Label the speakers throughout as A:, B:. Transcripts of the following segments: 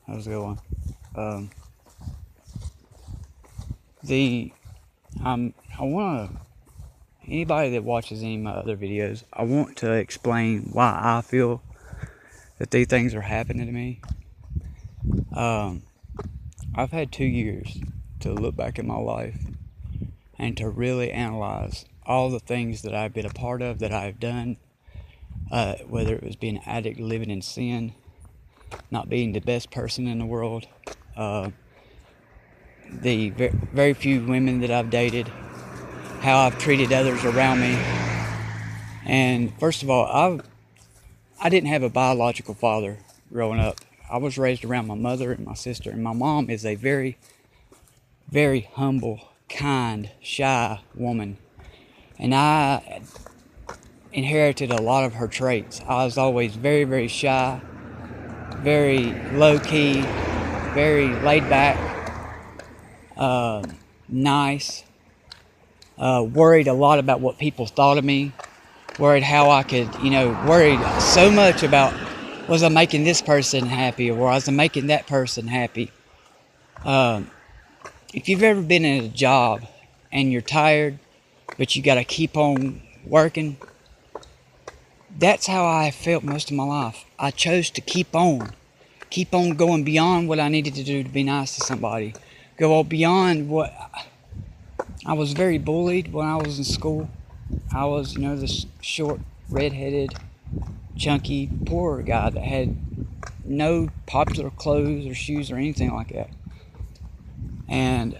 A: That was a good one. Um, the I want to anybody that watches any of my other videos, I want to explain why I feel that these things are happening to me. Um, I've had 2 years to look back at my life and to really analyze all the things that I've been a part of, that I've done, whether it was being an addict, living in sin, not being the best person in the world, the very few women that I've dated, how I've treated others around me. And first of all, I didn't have a biological father growing up. I was raised around my mother and my sister, and my mom is a very, very humble, kind, shy woman. And I inherited a lot of her traits. I was always very, very shy, very low-key, very laid-back, nice, worried a lot about what people thought of me, worried how I could, worried so much about, was I making this person happy, or was I making that person happy? If you've ever been in a job and you're tired, but you got to keep on working, that's how I felt most of my life. I chose to keep on going beyond what I needed to do to be nice to somebody. Go beyond what... I was very bullied when I was in school. I was, this short, red-headed, chunky, poor guy that had no popular clothes or shoes or anything like that. And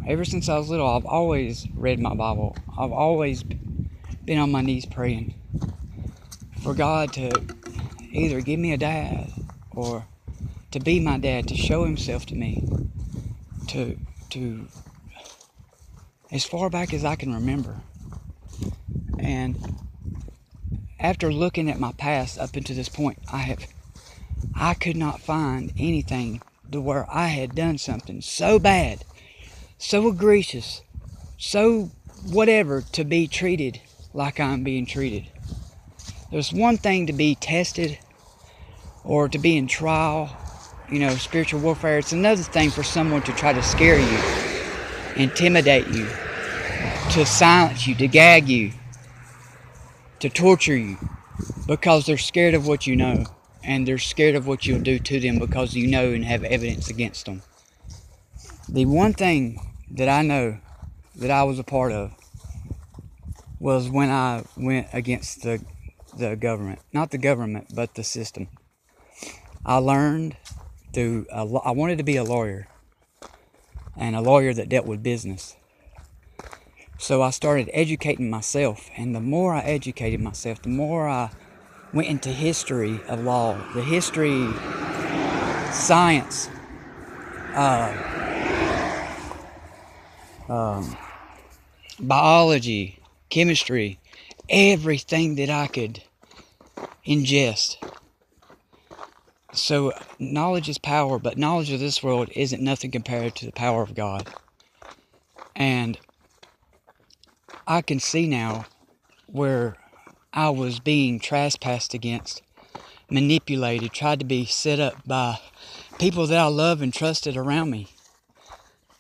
A: ever since I was little, I've always read my Bible. I've always been on my knees praying for God to either give me a dad or to be my dad, to show himself to me, to as far back as I can remember. And after looking at my past up until this point, I could not find anything to where I had done something so bad, so egregious, so whatever, to be treated like I'm being treated. There's one thing to be tested or to be in trial, spiritual warfare. It's another thing for someone to try to scare you, intimidate you, to silence you, to gag you, to torture you, because they're scared of what you know, and they're scared of what you'll do to them because you know and have evidence against them. The one thing that I know that I was a part of was when I went against the government. Not the government, but the system. I learned I wanted to be a lawyer, and a lawyer that dealt with business. So I started educating myself, and the more I educated myself, the more I went into history of law, the history, science, biology, chemistry, everything that I could ingest. So knowledge is power, but knowledge of this world isn't nothing compared to the power of God. And I can see now where I was being trespassed against, manipulated, tried to be set up by people that I love and trusted around me,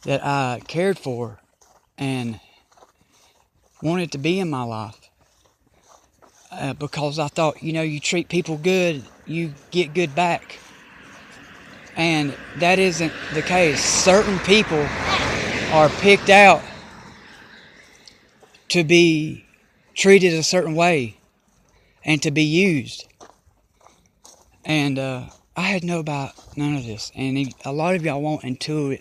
A: that I cared for and wanted to be in my life. Because I thought, you treat people good, you get good back. And that isn't the case. Certain people are picked out to be treated a certain way and to be used. And I had know about none of this. And a lot of y'all won't until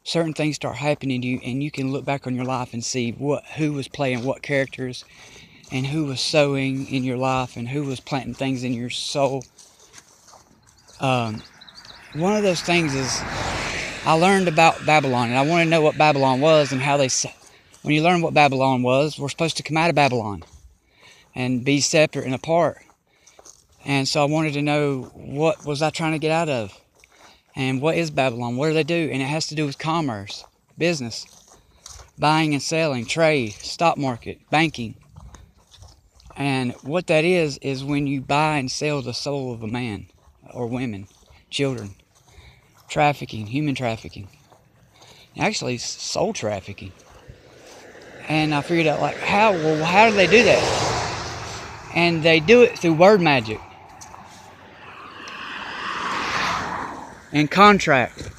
A: certain things start happening to you, and you can look back on your life and see who was playing what characters, and who was sowing in your life, and who was planting things in your soul. One of those things is, I learned about Babylon, and I want to know what Babylon was and how when you learn what Babylon was, we're supposed to come out of Babylon and be separate and apart. And so I wanted to know, what was I trying to get out of? And what is Babylon? What do they do? And it has to do with commerce, business, buying and selling, trade, stock market, banking. And what that is when you buy and sell the soul of a man. or women, children, trafficking, human trafficking, actually soul trafficking. And I figured out, like, how do they do that? And they do it through word magic and contract.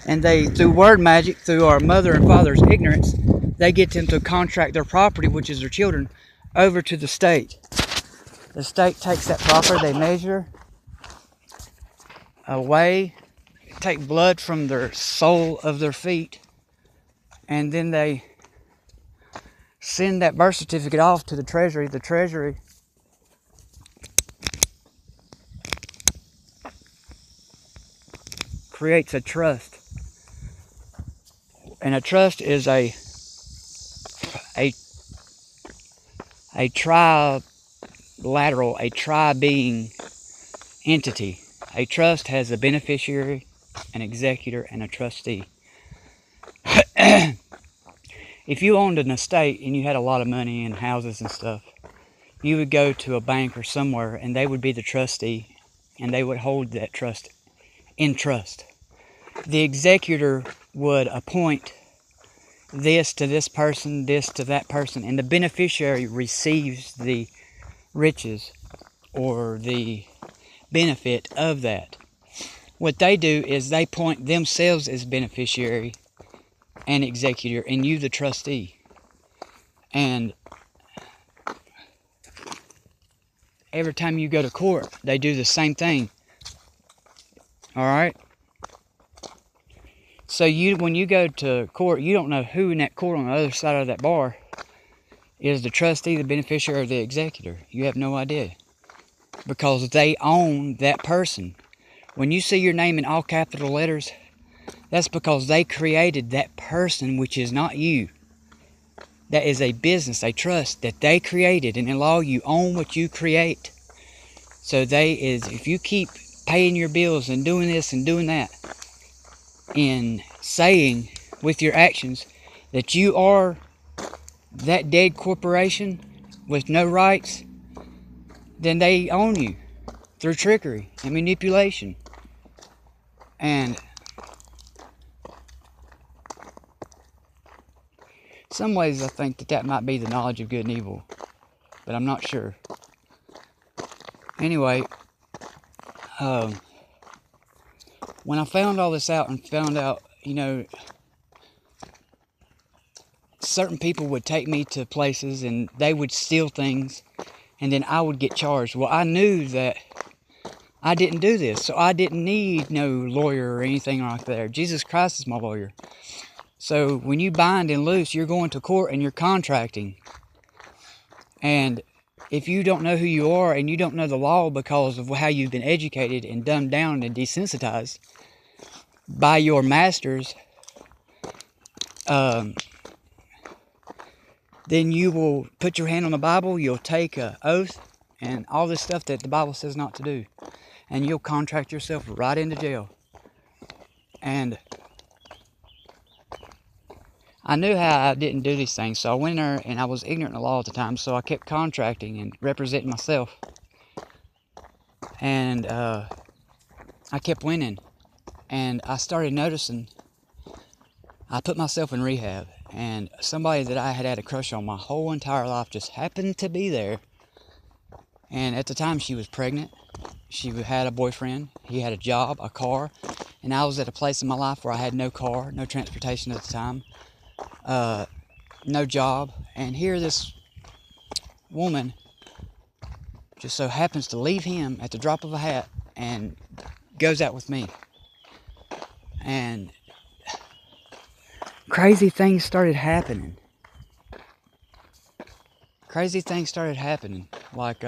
A: And they, through word magic, through our mother and father's ignorance, they get them to contract their property, which is their children, over to the state. The state takes that property, they measure, away, take blood from their sole of their feet, and then they send that birth certificate off to the treasury. The treasury creates a trust. And a trust is a trilateral, a tri-being entity. A trust has a beneficiary, an executor, and a trustee. If you owned an estate and you had a lot of money and houses and stuff, you would go to a bank or somewhere and they would be the trustee and they would hold that trust in trust. The executor would appoint this to this person, this to that person, and the beneficiary receives the riches or the benefit of that. What they do is they point themselves as beneficiary and executor, and you the trustee. And every time you go to court, they do the same thing. Alright? So when you go to court, you don't know who in that court on the other side of that bar is the trustee, the beneficiary, or the executor. You have no idea. Because they own that person. When you see your name in all capital letters, that's because they created that person, which is not you. That is a business, a trust that they created. And in law, you own what you create. So if you keep paying your bills and doing this and doing that, in saying with your actions that you are that dead corporation with no rights, then they own you through trickery and manipulation. And some ways I think that might be the knowledge of good and evil, but I'm not sure. Anyway, when I found all this out and found out, certain people would take me to places and they would steal things and then I would get charged. Well, I knew that I didn't do this, so I didn't need no lawyer or anything like that. Jesus Christ is my lawyer. So when you bind and loose, you're going to court and you're contracting. And if you don't know who you are and you don't know the law because of how you've been educated and dumbed down and desensitized by your masters, then you will put your hand on the Bible, you'll take an oath, and all this stuff that the Bible says not to do. And you'll contract yourself right into jail. And I knew how I didn't do these things, so I went in there and I was ignorant of the law at the time, so I kept contracting and representing myself. And I kept winning. And I started noticing, I put myself in rehab, and somebody that I had a crush on my whole entire life just happened to be there. And at the time she was pregnant. She had a boyfriend. He had a job, a car. And I was at a place in my life where I had no car, no transportation at the time. No job. And here this woman just so happens to leave him at the drop of a hat and goes out with me. And crazy things started happening. Like,